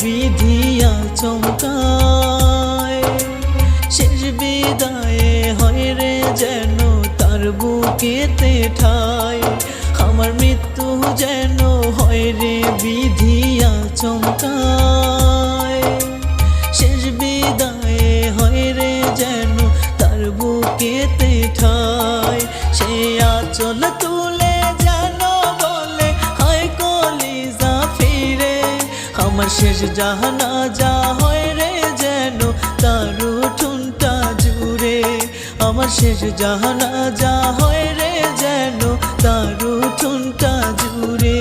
বিধিয়া চমকায়। শেষ বিদায়ে হয় রে যেন তার বুকেতে ঠাই, আমার মৃত্যু যেন হয় রে বিধিয়া চমকায়। শেষ বিদায়ে হয় রে যেন তার বুকেতে ঠাই, সে আঁচল তুলে যেন বলে হায় কলিজা ফিরে। আমার শেষ জানাজা হয় রে যেন তার উঠোনটা জুড়ে, আমার শেষ জানাজা হয় রে যেন তার উঠোনটা জুড়ে।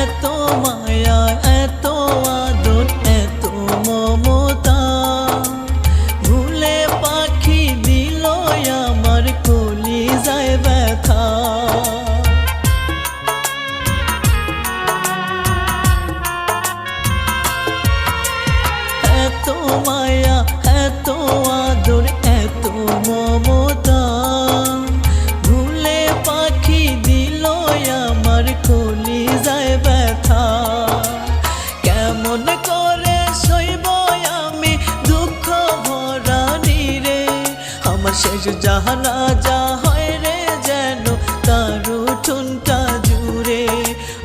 এত মায়া এত আদর এত মমতা, ভুলে পাখি দিল আমার কলিজায় ব্যথা। এত মায়া এত আদর এত মমতা, ভুলে পাখি দিল আমার কলিজায় ব্যথা। কেমন করে সইব আমি দুঃখ ভরা নীরে, আমার শেষ জানাজা হয় রে যেন তার উঠোনটা জুড়ে,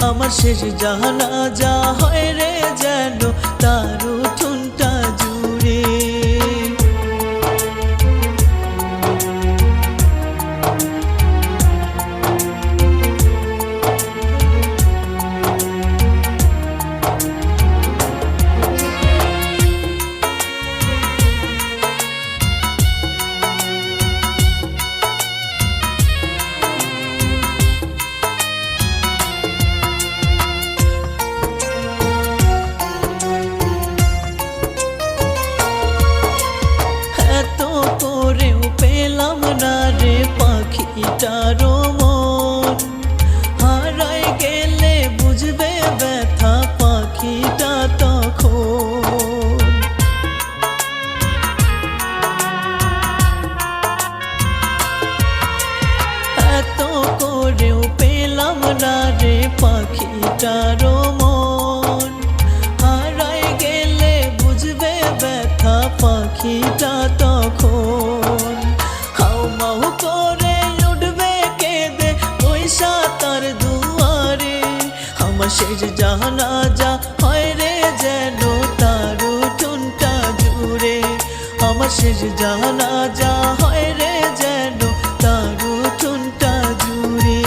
আমার শেষ জানাজা হয় রে যেন তার উঠোনটা জুড়ে। এত করেও পেলাম না রে পাখিটারও মন, হারাই গেলে বুঝবে ব্যথা পাখিটা তখন। এত করেও পেলাম না রে পাখিটারও মন, হারাই গেলে বুঝবে ব্যথা পাখিটা তখন। হাউ মাউ করে উঠবে কেঁদে পয়সা তার দুয়ারে, আমার শেষ জানাজা হয় রে যেন তার উঠোনটা জুড়ে, আমার শেষ জানাজা হয় রে যেন তার উঠোনটা জুড়ে।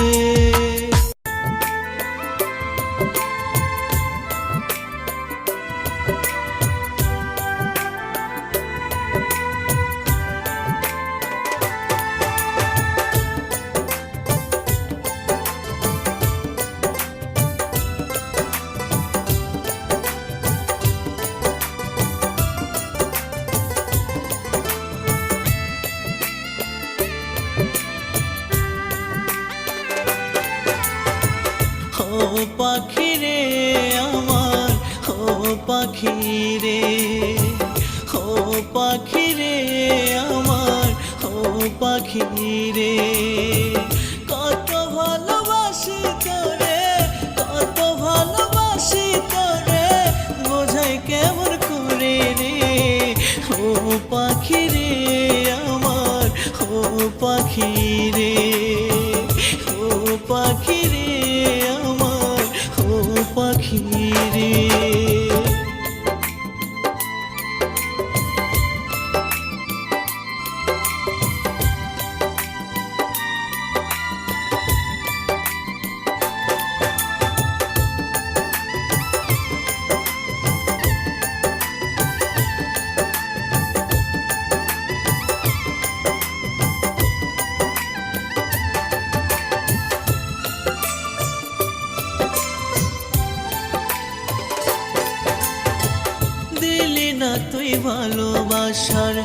ভালোবাসার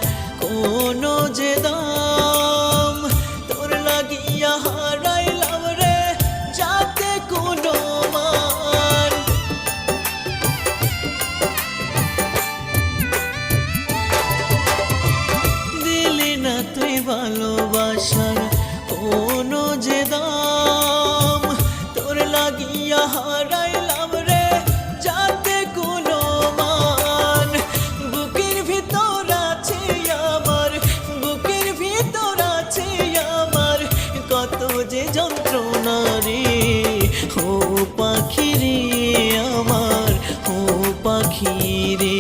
কোনো যে দাম, তোর লাগিয়া হারাইলাম রে যাতে কোনো মান। দিলি না তুই ভালোবাসার কোনো যে দাম, তোর লাগিয়া হারাইলাম রে যাতে কোনো মান। বুকের ভিতর আছে আমার, বুকের ভিতর আছে আমার কত যে যন্ত্রণা রে। ও পাখি রে আমার, ও পাখি রে,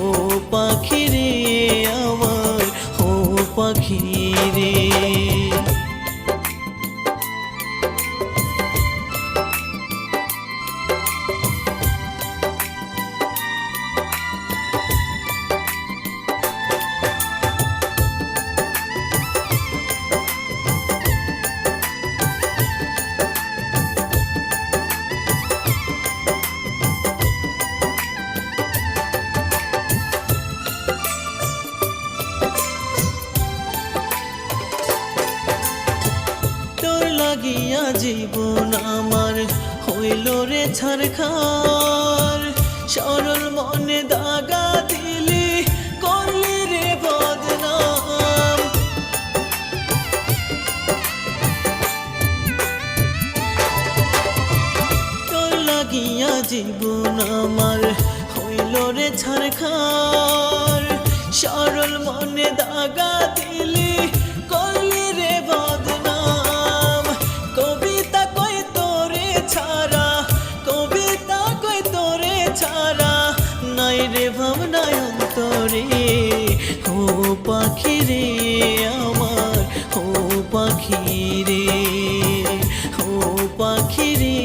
ও পাখি রে আমার, ও পাখি রে। লাগিয়া জীবন আমার হইল রে ছারখার, সরল মনে দাগা দিলি করলি রে বদনাম। তোর লাগিয়া জীবন আমার হইল রে ছারখার, সরল মনে দাগা দিলি করলি রে বদনাম। কবিতা কই তোরে ছাড়া, কবিতা কই তোরে ছাড়া নাই রে ভাবনায় অন্তরে। ও পাখি রে আমার, ও পাখি রে, ও পাখি রে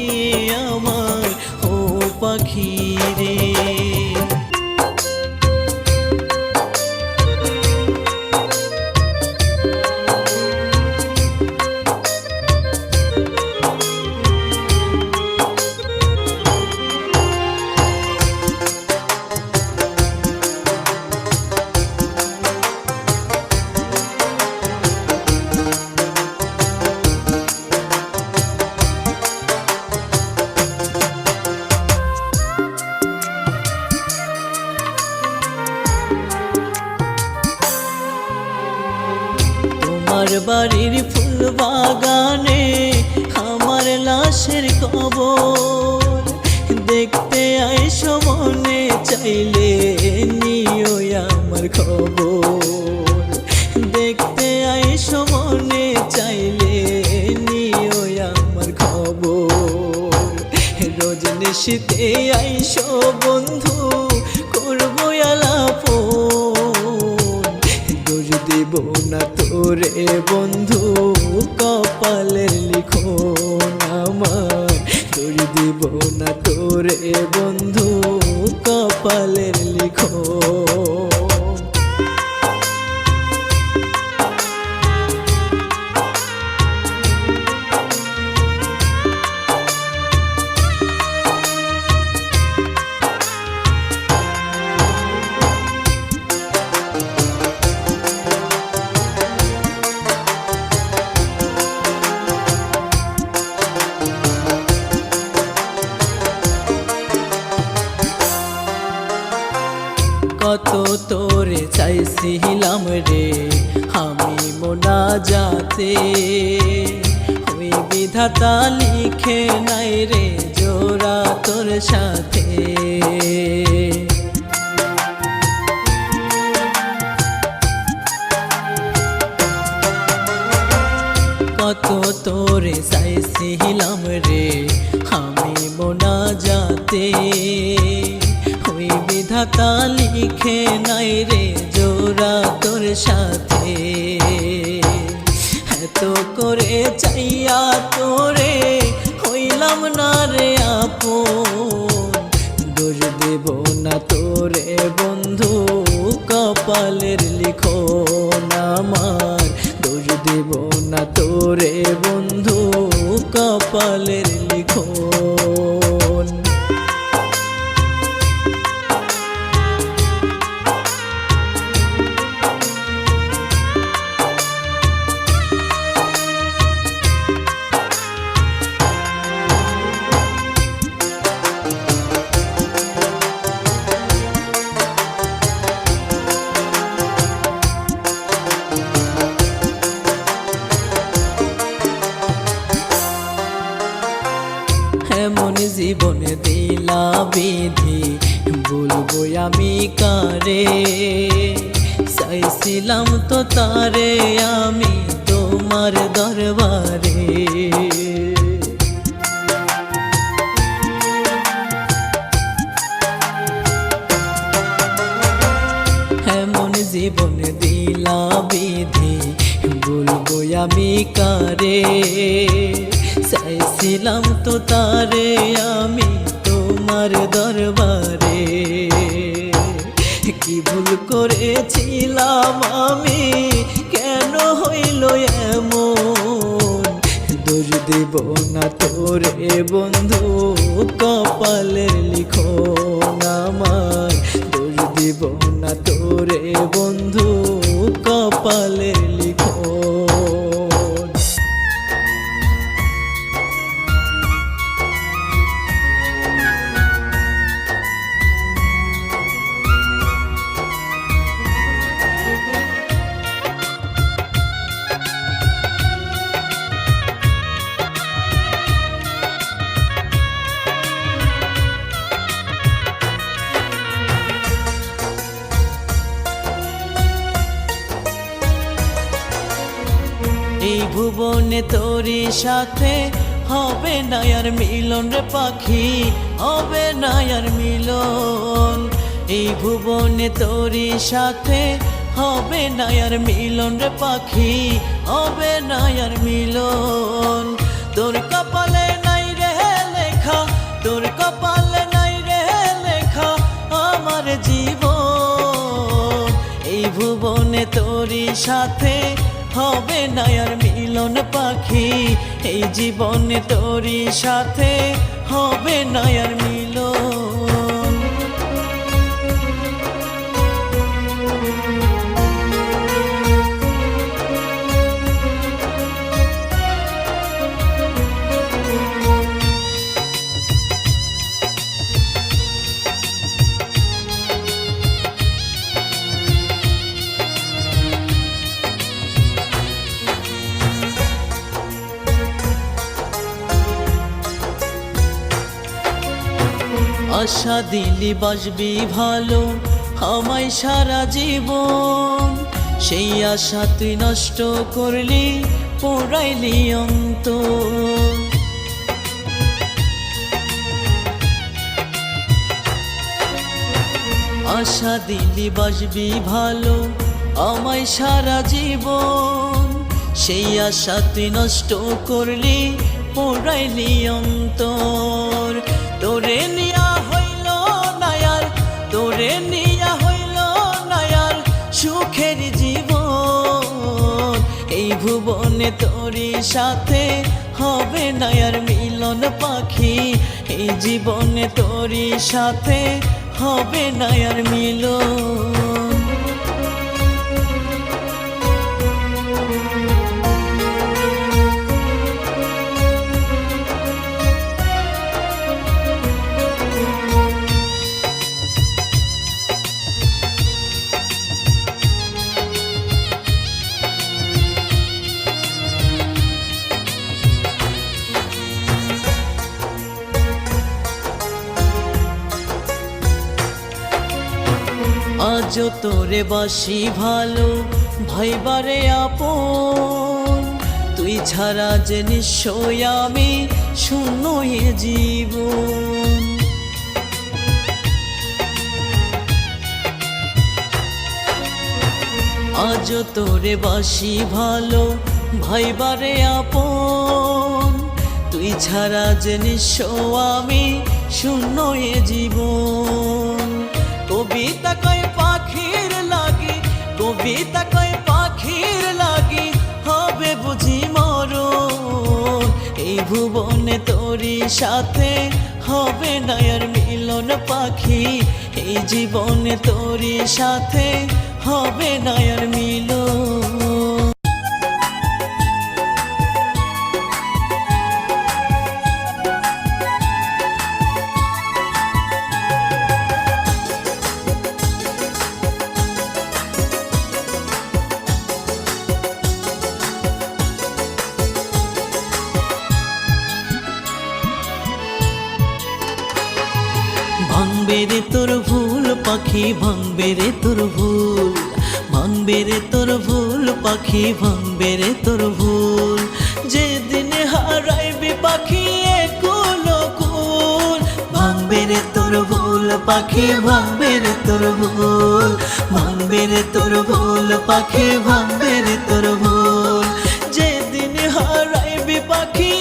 আমার, ও পাখি রে। আমার বাড়ির ফুল বাগানে আমার লাশের কবর, দেখতে আইসো মনে চাইলে নিও আমার খবর। দেখতে আইসো মনে চাইলে নিও আমার খবর। রোজ নিশিতে আইসো বন্ধু করবো আলাপন, দোষ দেব না তোরে বন্ধু কপালের লিখন আমার। দোষ দেব না তোরে বন্ধু কপালের লিখন। কত তোরে চাইছিলাম রে আমি মোনাজাতে, ওই বিধাতা লিখে নাই রে জোড়া তোর সাথে। কত তোরে চাইছিলাম রে আমি মোনাজাতে, ওই বিধাতা লিখে নাই রে জোড়া তোর সাথে। এত করে চাইয়া তোরে হইলাম না রে আপন, দোষ দেব না তোরে বন্ধু কপালের লিখন আমার। দোষ দেব না তোরে বন্ধু কপালের লিখন। এমন জীবনে দিলা বিধি বলবো আমি কারে, চাইছিলাম তো তারে আমি তোমার দরবারে। এমন জীবনে দিলা বিধি বলবো আমি কারে, চাইছিলাম তো তারে আমি তোমার দরবারে। কি ভুল করেছিলাম আমি, কেন হইল এমন, দোষ দেব না তোরে বন্ধু কপালের লিখন আমার, দোষ দেব না তোরে বন্ধু কপালের লিখন। এই ভুবনে তোরি সাথে হবে না আর মিলন রে পাখি, হবে না আর মিলন। এই ভুবনে তোরি সাথে হবে না আর মিলন রে পাখি, হবে না আর মিলন। তোর কপালে নাই রে লেখা, তোর কপালে নাই রে লেখা আমার জীবন। এই ভুবনে তোরি সাথে হবে না আর মিলন পাখি, এই জীবনে তোরি সাথে হবে না আর মিলন। আশা দিলি বাসবি ভালো আমায় সারা জীবন, সেই আশা তুই নষ্ট করলি পোড়াইলি অন্তর। আশা দিলি বাসবি ভালো আমায় সারা জীবন, সেই আশা তুই নষ্ট করলি পোড়াইলি অন্তর। তোরে নিয়া হইল না আর, তোরে নিয়া হইল না আর সুখের জীবন। এই ভুবনে তোরি সাথে হবে না আর মিলন পাখি, এই জীবনে তোরি সাথে হবে না আর মিলন। আজও তোরে বাসি ভালো ভাইবারে আপন, তুই ছাড়া যে নিশ্চয় আমি শূন্য এ জীবন। আজও তোরে বাসি ভালো ভাইবারে আপন, তুই ছাড়া যে নিশ্চয় আমি শূন্য এ জীবন। কবিতা কয় পাখির লাগি, কবিতা কয় পাখির লাগি হবে বুঝি মরণ। এই ভুবনে তোরি সাথে হবে না আর মিলন পাখি, এই জীবনে তোরি সাথে হবে না আর মিলন। ভাঙবে রে তোর ভুল পাখি, ভাঙবে রে তোর ভুল, ভাঙবে রে তোর ভুল পাখি, ভাঙবে রে তোর ভুল। যেদিন হারাইবি পাখি কুল কুল, ভাঙবে রে তোর ভুল পাখি, ভাঙবে রে তোর ভুল, ভাঙবে রে তোর ভুল পাখি, ভাঙবে রে তোর ভুল। যেদিন হারাইবি পাখি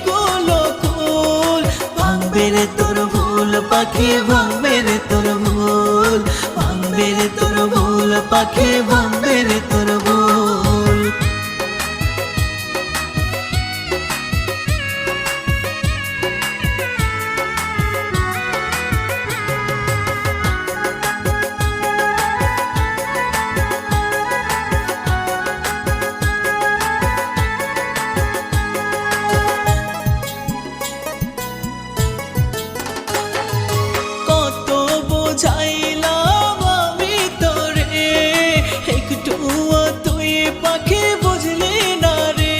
কুল কুল, ভাঙবে রে তোর ভুল পাখি, ভাঙবে রে তোর ভুল, ভাঙবে রে তোর ভুল পাখি, ভাঙবে রে তোর ভুল। বুঝাইলাম আমি তোরে, একটুও তুই পাখি বুঝলি না রে।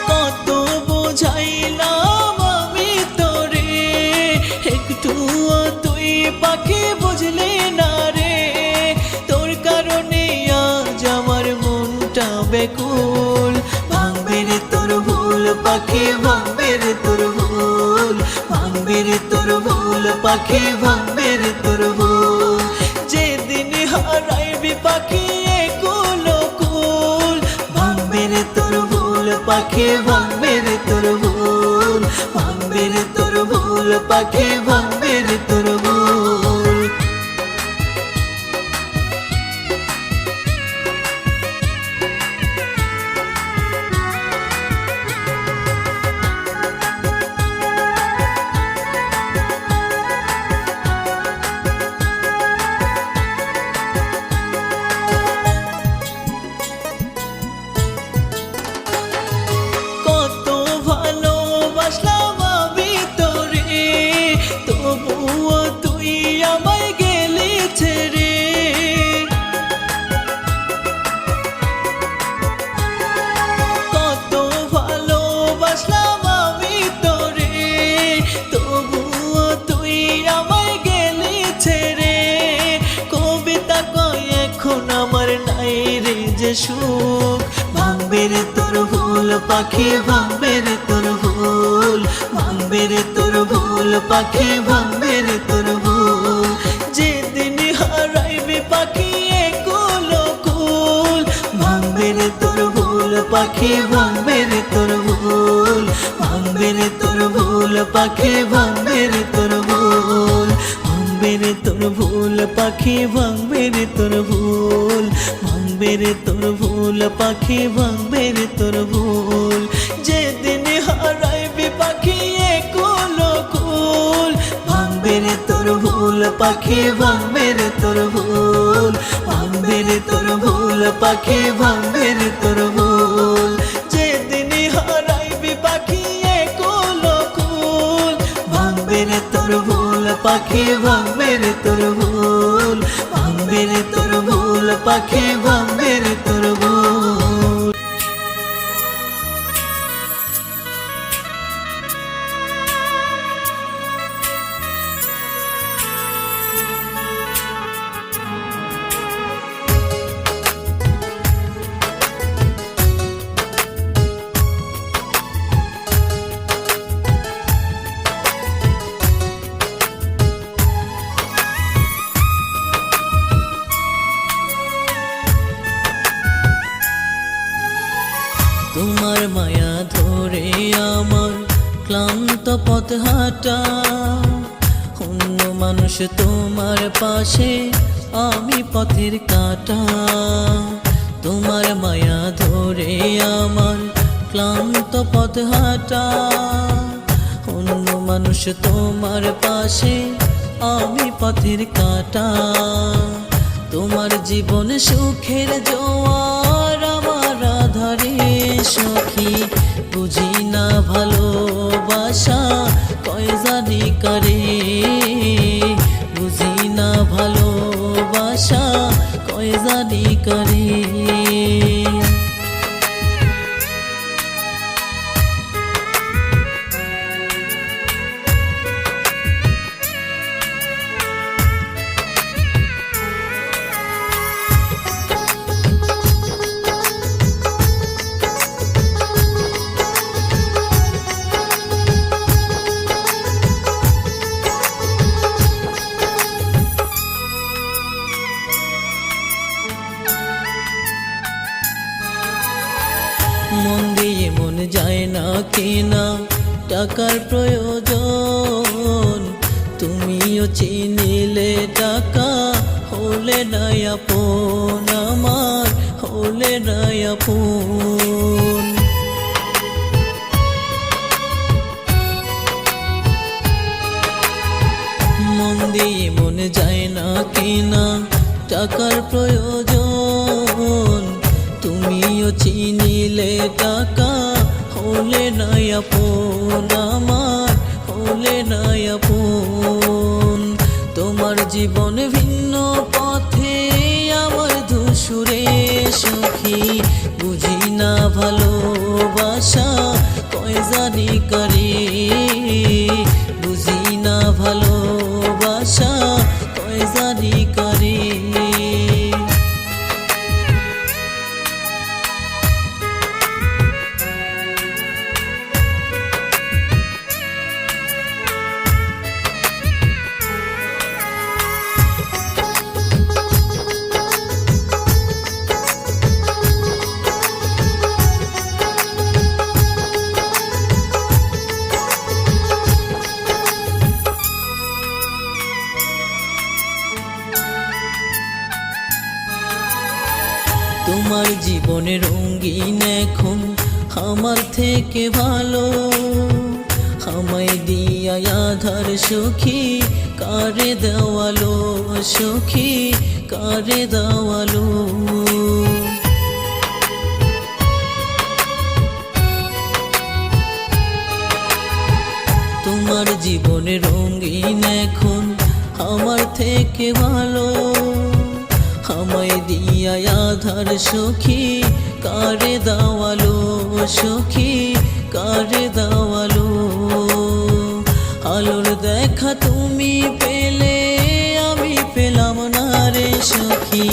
কত বুঝাইলাম আমি তোরে, একটুও তুই পাখি বুঝলি না রে। তোর কারণে আজ আমার মনটা বেকুল, ভাঙবে রে তোর ভুল পাখি, ভাঙবে রে তোর ভুল, ভাঙবে রে তোর ভুল পাখি, ভাঙবে রে তোর ভুল। যেদিন হারাইবি পাখি কুল কুল, ভাঙবে রে তোর ভুল পাখি, ভাঙবে রে তোর ভুল, ভাঙবে রে তোর ভুল পাখি, ভাঙবে রে তোর ভুল। কত ভালোবাসলাম আমি তোরে, তবুও তুই আমায় গেলি ছেড়ে। কত ভালোবাসলাম আমি তোরে, তবুও তুই আমায় গেলি ছেড়ে। কবিতা কয় এখন আমার নাই রে যে সুখ, ভাঙবে রে তোর ভুল পাখি, ভাঙবে রে তোর ভুল, ভাঙবে রে তোর ভুল পাখি, ভাঙবে রে তোর ভুল। যেদিন হারাইবি পাখি কুল কুল, ভাঙবে রে তোর ভুল পাখি, ভাঙবে রে তোর ভুল, ভাঙবে রে তোর ভুল পাখি, ভাঙবে রে তোর ভুল। ভাঙবে রে তোর ভুল পাখি, ভাঙবে রে তোর ভুল, ভাঙবে রে তোর ভুল পাখি, ভাঙবে রে তোর ভুল। যেদিন হারাইবি পাখি কুল কুল, ভাঙবে রে তোর ভুল পাখি, ভাঙবে রে তোর ভুল, ভাঙবে রে তোর ভুল পাখি, ভাঙবে রে তোর ভুল। যেদিন হারাইবি পাখি কুল কুল, ভাঙবে রে তোর ভুল পাখি, ভাঙবে রে তোর ভুল, ভাঙবে রে তোর ভুল পাখি, ভাঙবে রে তোর ভুল। তোমার মায়া ধরে আমার ক্লান্ত পথ হাঁটা, অন্য মানুষ তোমার পাশে, আমি পথের কাঁটা। তোমার মায়া ধরে আমার ক্লান্ত পথ হাঁটা, অন্য মানুষ তোমার পাশে, আমি পথের কাঁটা। তোমার জীবন সুখের জোয়ার আমার আধারে সখী, বুঝি না ভালোবাসা কয় জানি করে, বুঝি না ভালোবাসা কয় জানি করে। মন দিয়ে মন যায় না কেনা, টাকার প্রয়োজন। তুমিও চিনিলে টাকা, হলে না আপন আমার, হলে না আপন। মন দিয়ে মন যায় না কেনা, টাকার প্রয়োজন। তুমিও চিনিলে টাকা, হলে না আপন আমার, হলে না আপন। তোমার জীবন ভিন্ন পথে, আমার ধূসরে সখী। বুঝি না ভালোবাসা কয় জানি কারে, বুঝি না ভালোবাসা কয় জানি কারে। তোমার জীবনে রঙিন এখন আমার থেকে ভালো, আমায় দিয়া আধার সখী কারে দেওয়ালো, সখী কারে দেওয়ালো। তোমার জীবনে রঙিন এখন আমার থেকে ভালো, আমায় দিয়া আধার সখী কারে দেওয়ালো, সখী কারে দেওয়ালো। আলোর দেখা তুমি পেলে, আমি পেলাম না রে সখী।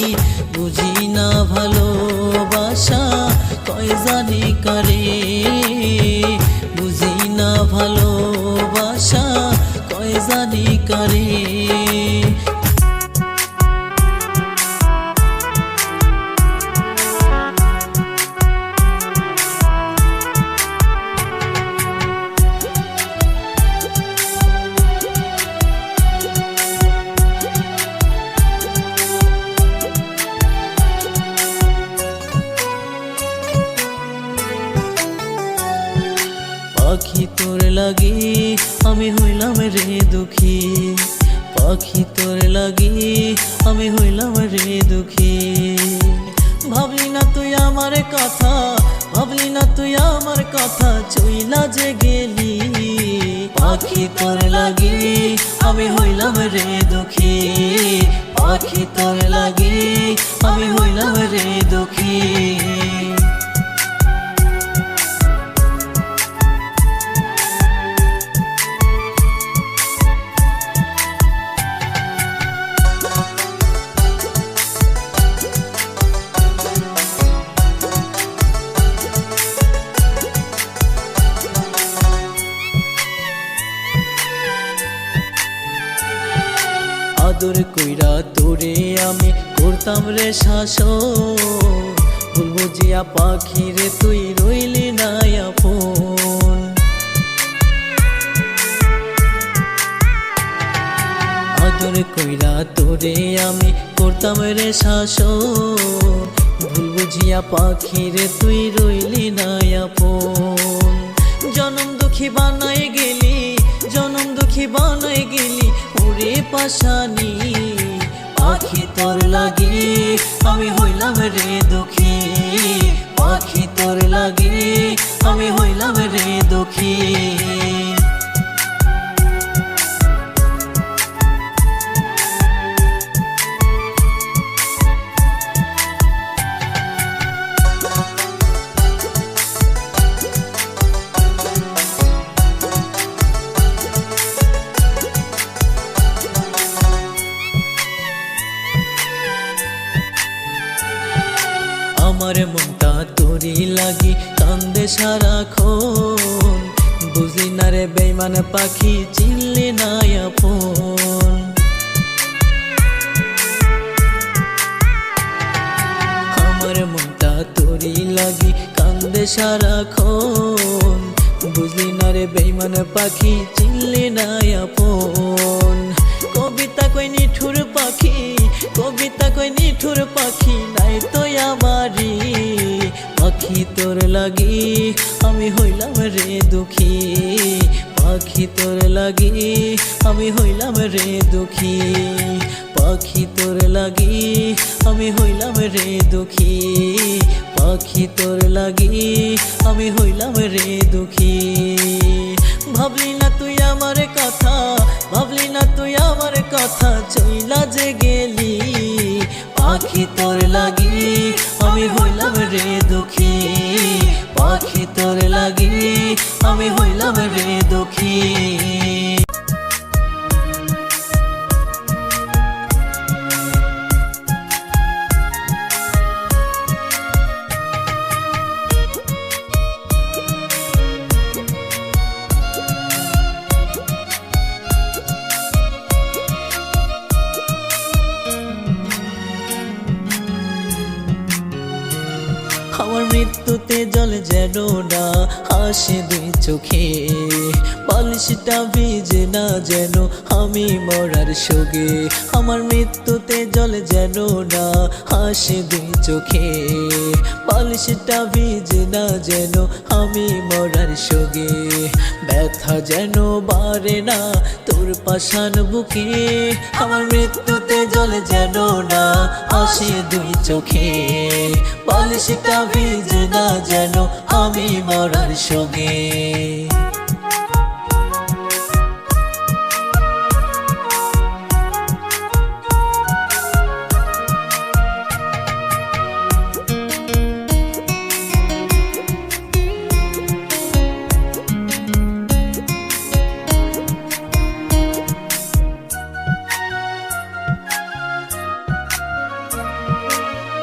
বুঝি না ভালোবাসা কয় জানি কারে, বুঝি না ভালোবাসা কয় জানি কারে। পাখি তোর লাগি আমি হইলাম রে দুঃখী, পাখি তোর লাগি আমি হইলাম রে দুঃখী। ভাবলি না তুই আমার কথা, ভাবলি না তুই আমার কথা, চইলা যে গেলি। পাখি তোর লাগি আমি হইলাম রে দুঃখী, পাখি তোর লাগি আমি হইলাম রে দুঃখী। আদর কইরা তোরে আমি করতাম রে শাসন, ভুল বুঝিয়া পাখি রে তুই রইলি না আপন। আদর কইরা তোরে আমি করতাম রে শাসন, ভুল বুঝিয়া পাখি রে তুই রইলি না আপন। জনম দুঃখী বানাই গেলি, জনম দুঃখী বানাই গেলি ওরে পাশানি। পাখি তোর লাগি আমি হইলাম রে দুঃখী, পাখি তোর লাগি আমি হইলাম রে দুঃখী। আমার মনটা তোরি লাগি কান্দে সারাক্ষণ, বুঝলি না রে বেইমান পাখি চিনলি না আপন। আমার মনটা তোরি লাগি কান্দে কান্দে সারাক্ষণ। বুঝলি না রে বেইমান পাখি, চিনলি না আপন। কবিতা কই নিঠুর পাখি, কবিতা কই নিঠুর পাখি, নাই তো আমারি। পাখি তোর লাগি আমি হইলাম রে দুঃখী, পাখি তোর লাগি আমি হইলাম রে দুঃখী, পাখি তোর লাগি আমি হইলাম রে দুঃখী, পাখি তোর লাগি আমি হইলাম রে দুঃখী। ভাবলি না তুই আমার কথা, ভাবলি না তুই আমার কথা, চইলা যে গেলি। পাখি তোর লাগি আমি হইলাম রে দুঃখী, পাখি তোর লাগি আমি হইলাম রে দুঃখী। আমার মৃত্যুতে জল যেন না আসে দুই চোখে, বালিশটা ভিজে না যেন আমি মরার শোকে। আমার মৃত্যুতে জল যেন না আসে দুই চোখে, বালিশটা ভিজে না যেন আমি মরার শোকে। ব্যথা যেন বাড়ে না তোর পাষাণ বুকে, আমার মৃত্যুতে জল যেন না আসে দুই চোখে, বালিশটা ভিজে না যেন আমি মরার শোকে।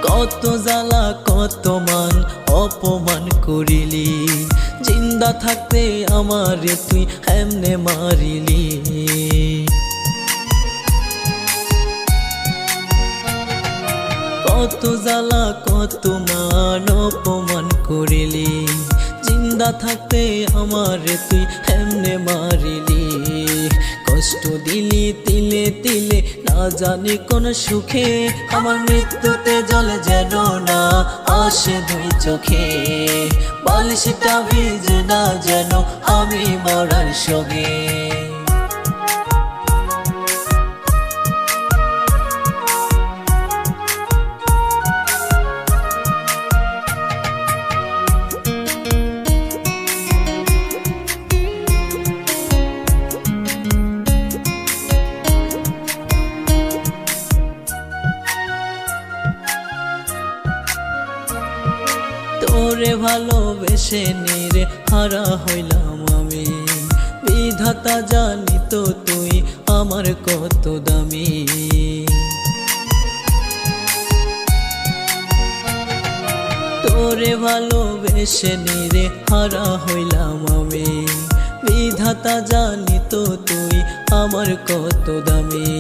কত জ্বালা কত মান অপমান করিলি, জিন্দা থাকতে আমারে তুই এমনে মারিলি। কত জ্বালা কত মান অপমান করিলি, জিন্দা থাকতে আমারে তুই এমনে মারিলি। কষ্ট দিলি তিলে তিলে না জানি কোন সুখে, আমার মৃত্যুতে জল যেন না আসে দুই চোখে, বালিশটা ভিজে না যেন আমি মরার শোকে। তোরে ভালোবেসে নিরে হারা হইলাম আমি, বিধাতা জানি তো তুই আমার কত দামি। তোরে ভালোবেসে নিরে হারা হইলাম আমি, বিধাতা জানি তো তুই আমার কত দামি।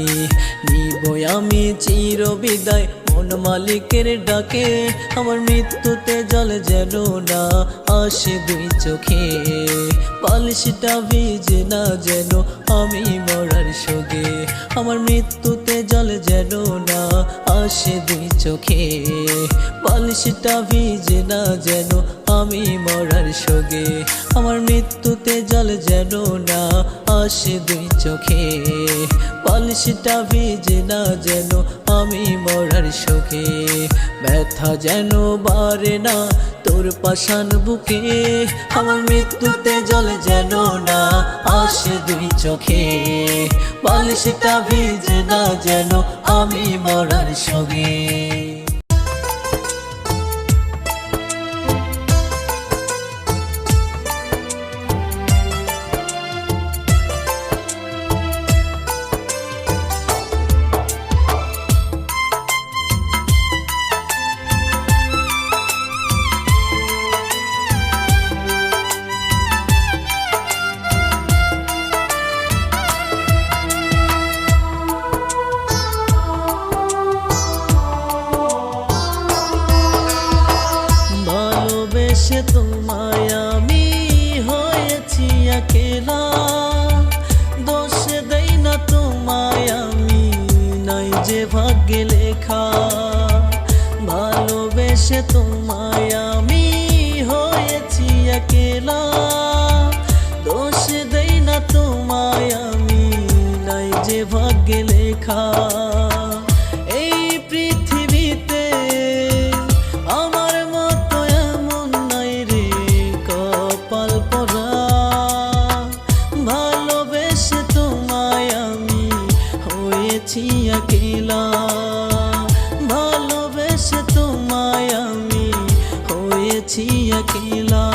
নিবই আমি চির বিদায় মন মালিকের ডাকে, আমার মৃত্যুতে জল যেন না আসে দুই চোখে, বালিশটা ভিজে না যেন আমি মরার শোকে। আমার মৃত্যুতে জল যেন না আসে দুই চোখে, বালিশটা ভিজে না যেন আমি মরার শোকে। আমার মৃত্যুতে জল যেন না আসে দুই চোখে, বালিশটা ভিজে না যেন আমি মরার শোকে। ব্যথা যেন বাড়ে না তোর পাষাণ বুকে, আমার মৃত্যুতে জল যেন না আসে দুই চোখে, বালিশটা ভিজে না যেন আমি মরার শোকে। ভালোবেসে তোমায় আমি হয়েছি একেলা, দোষ দেই না তোমায় আমি, নাই যে ভাগ্যে লেখা। ভালোবেসে তোমায় আমি হয়েছি একেলা, দোষ দেই না তোমায় আমি, নাই যে ভাগ্যে লেখা। এই পৃথিবীতে আমার মতো এমন নাই রে কপাল পোড়া, ভালোবেসে তোমায় আমি হয়েছি একেলা, ভালোবেসে তোমায় আমি হয়েছি একেলা।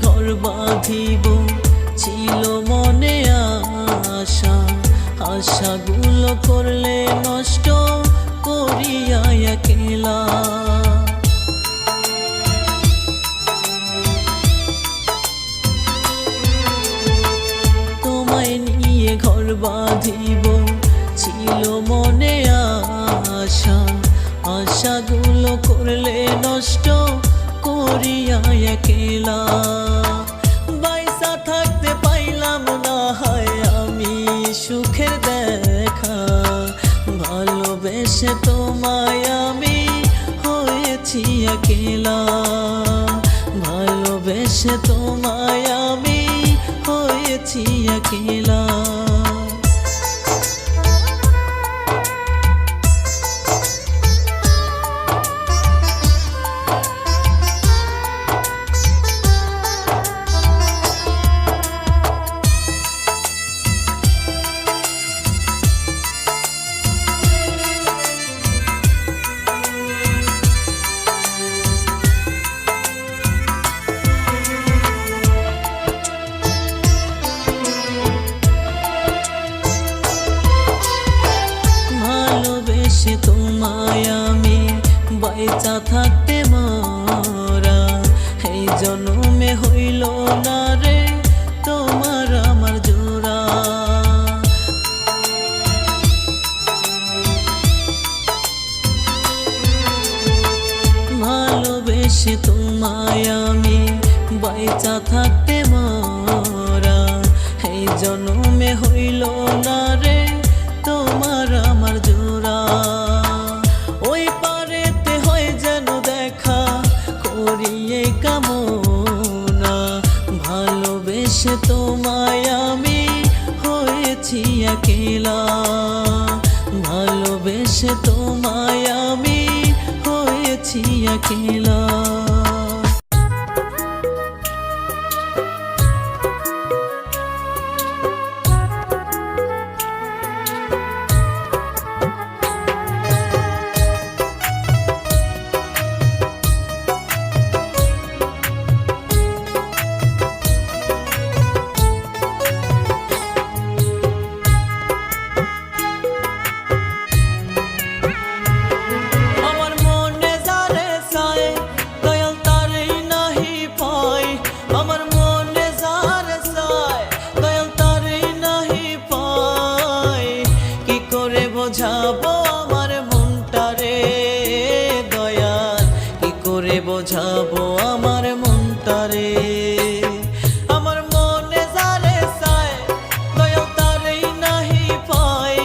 ঘর বাঁধিব ছিল মনে আশা, আশাগুলো করলে নষ্ট করিয়া একেলা। তোমায় নিয়ে ঘর বাঁধিব ছিল মনে আশা, আশাগুলো করলে নষ্ট করিয়া একেলা। বাইসা থাকতে পাইলাম না হয় আমি সুখের দেখা, ভালোবেসে তোমায় আমি হয়েছি একেলা, ভালোবেসে তোমায় আমি হয়েছি একেলা। ভালোবেসে তোমায় আমি বাইচা থাকতে মরা, এই জন্মে হইল না রে তোমার আমার জোড়া। ভালোবেসে তোমায় আমি বাইচা থাকতে মরা, এই জন্মে হইল না রে তোমার আমার জোড়া। ওই পারেতে হয় যেন দেখা করিয়ে কামনা, ভালোবেসে তোমায় আমি হয়েছি একেলা, ভালোবেসে তোমায় আমি হয়েছি একেলা। বোঝাবো আমার মনটারে দয়াল, কি করে বোঝাবো আমার মনটারে। আমার মনে যারে চায় দয়াল তারেই নাহি পাই,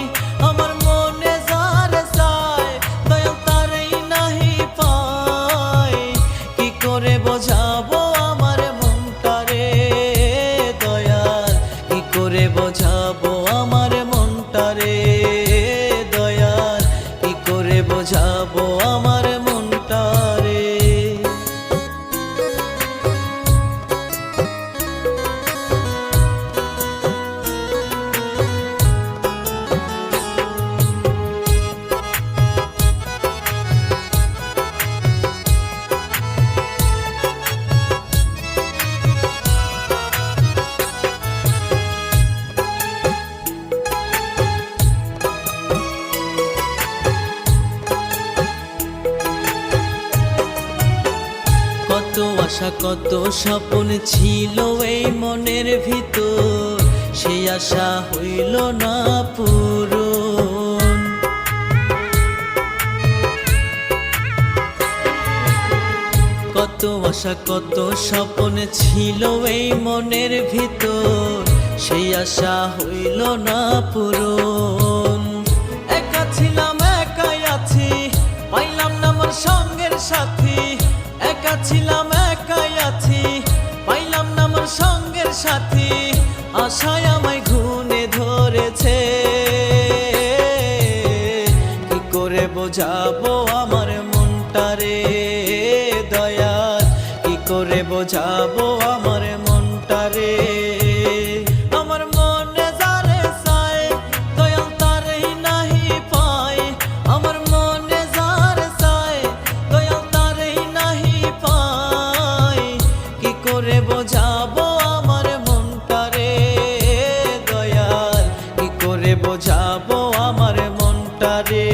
আমার মনে যারে চায় দয়াল তারেই নাহি পাই, কি করে বোঝাবো আমার মনটারে দয়াল, কি করে বোঝাবো আমার মনটারে দয়াল, কি করে বোঝাবো আমার মনটারে। আশা কত স্বপ্ন ছিল এই মনের ভিতর, সেই আশা হইল না পূরণ। কত আশা কত স্বপ্ন ছিল এই মনের ভিতর, সেই আশা হইল না পূরণ। একা ছিলাম একাই আছি, পাইলাম না আমার সঙ্গের সাথী। একা ছিলাম একাই আছি, পাইলাম না আমার সঙ্গের সাথী। আশায় আমায় ঘুনে ধরেছে, কি করে বোঝাবো আমার মনটারে দয়াল, কি করে বোঝাবো আমার মনটারে। আমার মনে যারে চায় দয়াল তারেই নাহি পায়, আমার মনে যারে চায় দয়াল তারেই নাহি পায়। কি করে বোঝাবো আমার মনটারে দয়াল, কি করে বোঝাবো আমার মনটারে।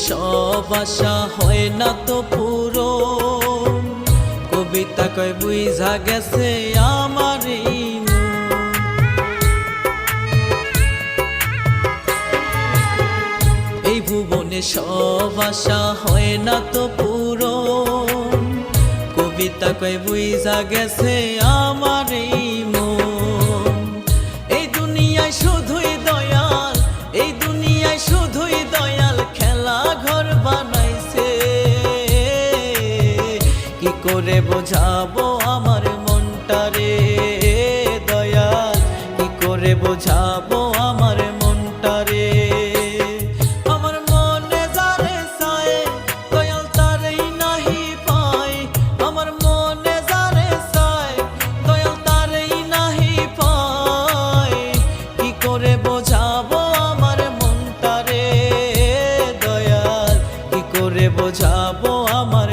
সব আশা হয় না তো পূরণ, কবিতা কয় বুঝা গেছে আমার এই মন। এই ভুবনে সব আশা হয় না তো পূরণ, কবিতা কয় বুঝা গেছে আমার এই মন। এই দুনিয়ায় শুধুই দয়াল, এই দুনিয়ায় শুধুই দয়াল খেলা ঘর বানাইছে। কি করে বোঝাবো আমার মনটারে দয়াল, কি করে বোঝাবো আমার মনটারে। আমার মনে যারে চায় দয়াল তারেই নাহি পায়, আমার মনে যারে চায় দয়াল তারেই নাহি পায়। কি করে বোঝাবো আমার মনটারে দয়াল, কি করে বোঝাবো আমার